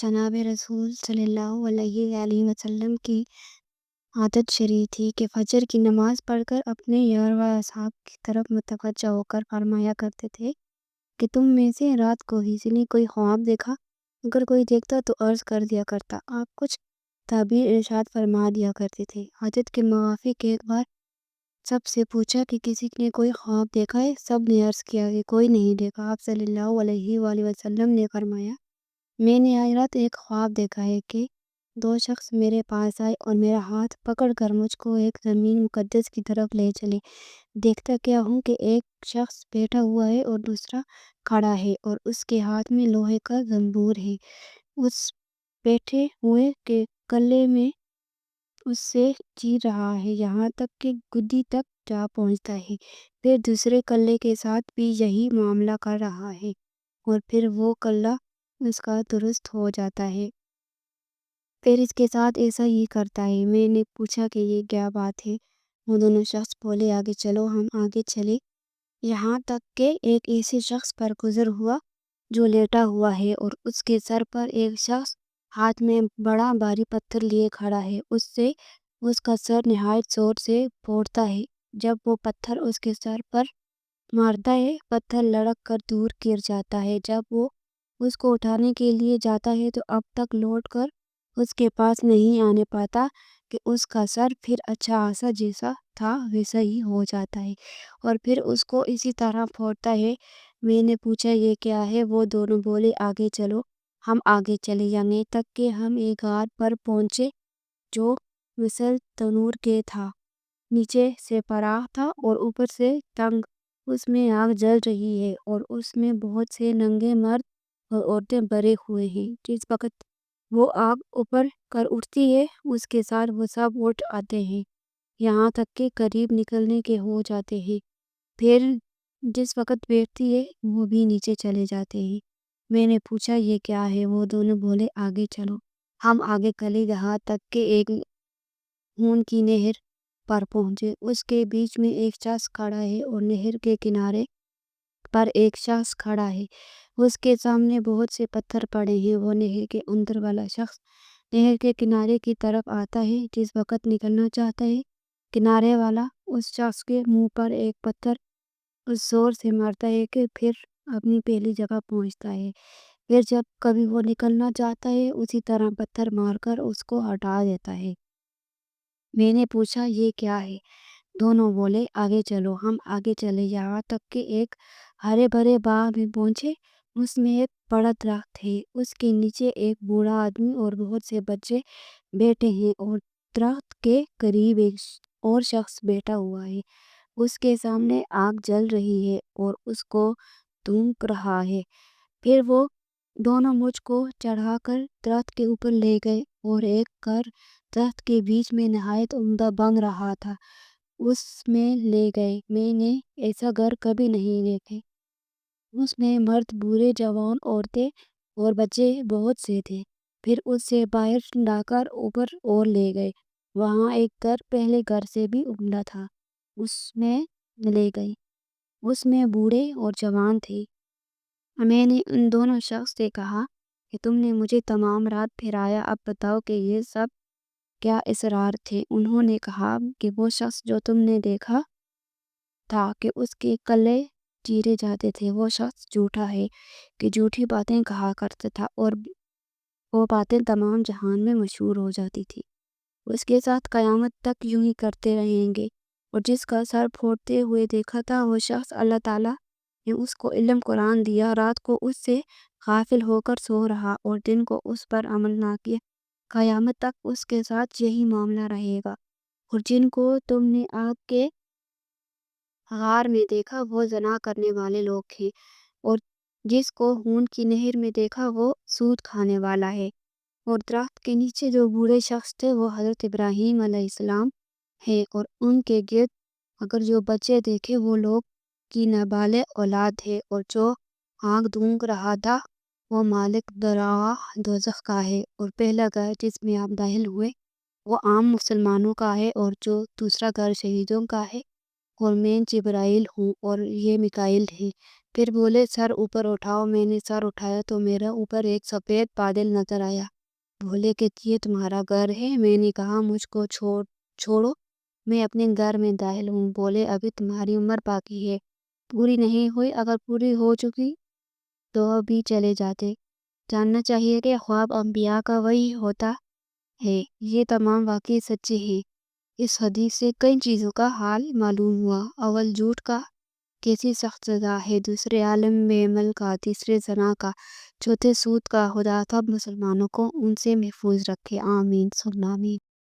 जनाब रसूल सल्लल्लाहु अलैहि वसल्लम की आदत शरीफ थी कि फजर की नमाज पढ़कर अपने यार व असहाब की तरफ मुतवज्जह होकर फरमाया करते थे कि तुम में से रात को किसी ने कोई ख्वाब देखा। अगर कोई देखता तो अर्ज कर दिया करता। आप कुछ ताबीर इरशाद फरमा दिया करते थे। आदत के मुवाफिक एक बार सबसे पूछा कि किसी ने कोई ख्वाब देखा है। सब ने अर्ज किया कि कोई नहीं देखा। आप सल्लल्लाहु अलैहि वसल्लम ने फरमाया, मैंने आज रात एक ख्वाब देखा है कि दो शख्स मेरे पास आए और मेरा हाथ पकड़कर मुझको एक ज़मीन मुक़द्दस की तरफ ले चले। देखता क्या हूँ कि एक शख्स बैठा हुआ है और दूसरा खड़ा है और उसके हाथ में लोहे का ज़ंबूर है। उस बैठे हुए के गले में उससे चीर रहा है, यहाँ तक कि गुद्दी तक जा पहुँचता है। फिर दूसरे कल्ले के साथ भी यही मामला कर रहा है और फिर वो कल्ला उसका दुरुस्त हो जाता है। फिर इसके साथ ऐसा ही करता है। मैंने पूछा कि ये क्या बात है। वो दोनों शख्स बोले, आगे चलो। हम आगे चले, यहाँ तक कि एक ऐसे शख्स पर गुजर हुआ जो लेटा हुआ है और उसके सर पर एक शख्स हाथ में बड़ा भारी पत्थर लिए खड़ा है। उससे उसका सर नहायत जोर से फोड़ता है। जब वो पत्थर उसके सर पर मारता है, पत्थर लड़क कर दूर गिर जाता है। जब वो उसको उठाने के लिए जाता है तो अब तक लौट कर उसके पास नहीं आने पाता कि उसका सर फिर अच्छा आसा जैसा था वैसा ही हो जाता है और फिर उसको इसी तरह फोड़ता है। मैंने पूछा, ये क्या है। वो दोनों बोले, आगे चलो। हम आगे चले, यहाँ तक कि हम एक गार पर पहुँचे जो मिसल तनूर के था। नीचे से पराह था और ऊपर से तंग। उसमें आग जल रही है और उसमें बहुत से नंगे मर्द और औरतें भरे हुए हैं। जिस वक्त वो आग ऊपर कर उठती है उसके साथ वो सब उठ आते हैं, यहाँ तक कि करीब निकलने के हो जाते हैं। फिर जिस वक्त बैठती है वो भी नीचे चले जाते हैं। मैंने पूछा, ये क्या है। वो दोनों बोले, आगे चलो। हम आगे चले, यहाँ तक कि एक खून की नहर पर पहुंचे। उसके बीच में एक शख्स खड़ा है और नहर के किनारे पर एक शख्स खड़ा है। उसके सामने बहुत से पत्थर पड़े हैं। वो नहर के अंदर वाला शख्स नहर के किनारे की तरफ आता है। जिस वक्त निकलना चाहता है, किनारे वाला उस शख्स के मुंह पर एक पत्थर उस जोर से मारता है कि फिर अपनी पहली जगह पहुंचता है। फिर जब कभी वो निकलना चाहता है उसी तरह पत्थर मारकर उसको हटा देता है। मैंने पूछा, ये क्या है। दोनों बोले, आगे चलो। हम आगे चले, यहाँ तक कि एक हरे भरे बाग में पहुंचे। उसमें एक बड़ा दरख्त है। उसके नीचे एक बूढ़ा आदमी और बहुत से बच्चे बैठे हैं और दरख्त के करीब एक और शख्स बैठा हुआ है। उसके सामने आग जल रही है और उसको धूप रहा है। फिर वो दोनों मुझको चढ़ाकर दरख्त के ऊपर ले गए और एक घर दरख्त के बीच में नहायत उम्दा बन रहा था उसमें ले गए। मैंने ऐसा घर कभी नहीं देखे। उसमें मर्द, बूढ़े, जवान, औरतें और बच्चे बहुत से थे। फिर उससे बाहर लाकर ऊपर और ले गए। वहाँ एक घर पहले घर से भी उम्दा था, उसमें ले गए। उसमें बूढ़े और जवान थे। मैंने उन दोनों शख्स से कहा कि तुमने मुझे तमाम रात फिराया, अब बताओ कि ये सब क्या इसरार थे। उन्होंने कहा कि वो शख्स जो तुमने देखा था कि उसके कल्ले चीरे जाते थे, वो शख्स झूठा है कि झूठी बातें कहा करता था और वो बातें तमाम जहान में मशहूर हो जाती थी। उसके साथ क़यामत तक यूं ही करते रहेंगे। और जिसका सर फोड़ते हुए देखा था वो शख्स अल्लाह ताला ने उसको इल्म कुरान दिया, रात को उससे गाफिल होकर सो रहा और दिन को उस पर अमल ना किया। क़यामत तक उसके साथ यही मामला रहेगा। और जिनको तुमने आग के गार में देखा वो ज़ना करने वाले लोग हैं और जिसको खून की नहर में देखा वो सूद खाने वाला है। और दरख्त के नीचे जो बूढ़े शख्स थे वो हज़रत इब्राहीम अलैहिस्सलाम है और उनके गिर्द अगर जो बच्चे देखे वो लोग की नाबालिग औलाद है। और जो आग धूंक रहा था वो मालिक दराह दोज़ख का है और पहला घर जिसमें आप दाखिल हुए वो आम मुसलमानों का है और जो दूसरा घर शहीदों का है اور میں جبرائیل ہوں اور یہ میکائیل ہے۔ پھر بولے سر اوپر اٹھاؤ۔ میں نے سر اٹھایا تو میرے اوپر ایک سفید بادل نظر آیا۔ بولے کہ یہ تمہارا گھر ہے؟ میں نے کہا مجھ کو چھوڑو، میں اپنے گھر میں داخل ہوں۔ بولے ابھی تمہاری عمر باقی ہے، پوری نہیں ہوئی، اگر پوری ہو چکی تو ابھی چلے جاتے۔ جاننا چاہیے کہ خواب انبیاء کا وحی ہوتا ہے، یہ تمام واقعے سچے ہیں۔ اس حدیث سے کئی چیزوں کا حال معلوم ہوا۔ اول، جھوٹ کا کیسی سخت سزا ہے، دوسرے، عالم بے عمل کا، تیسرے، زنا کا، چوتھے، سود کا۔ خدا سب مسلمانوں کو ان سے محفوظ رکھے، آمین ثم آمین۔